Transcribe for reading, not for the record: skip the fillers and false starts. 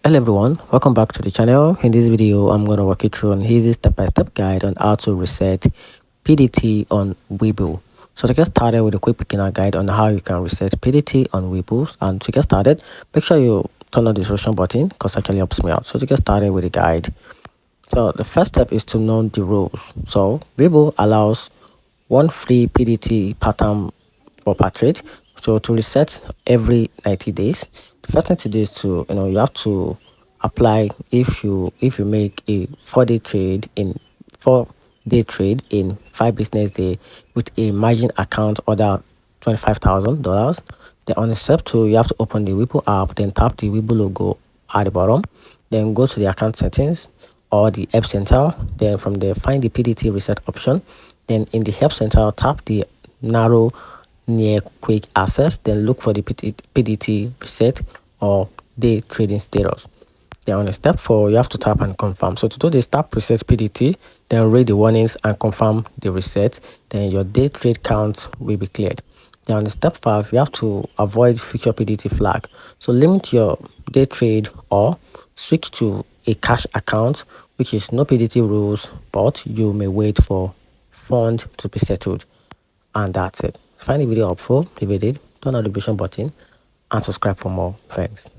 Hello everyone, welcome back to the channel. In this video, I'm going to walk you through an easy step-by-step guide on how to reset PDT on Webull. So to get started with a quick beginner guide on how you can reset PDT on Webull, and to get started, make sure you turn on the subscription button because it actually helps me out. So to get started with the guide, so the first step is to know the rules. So Webull allows one free PDT pattern per trade. So to reset every 90 days, the first thing to do is to you have to apply if you make a 4-day trade in 4-day trade in 5 business day with a margin account order $25,000. Then on step 2, you have to open the Webull app, then tap the Webull logo at the bottom, then go to the account settings or the help center. Then from there, find the PDT reset option. Then in the help center, tap the narrow near quick access, then look for the PDT reset or day trading status. Then on step 4, you have to tap and confirm. So to do this, tap reset PDT, then read the warnings and confirm the reset. Then your day trade count will be cleared. Then on step 5, you have to avoid future PDT flag. So limit your day trade or switch to a cash account, which is no PDT rules, but you may wait for fund to be settled. And that's it. Find the video helpful. If you did, turn on the notification button and subscribe for more. Thanks.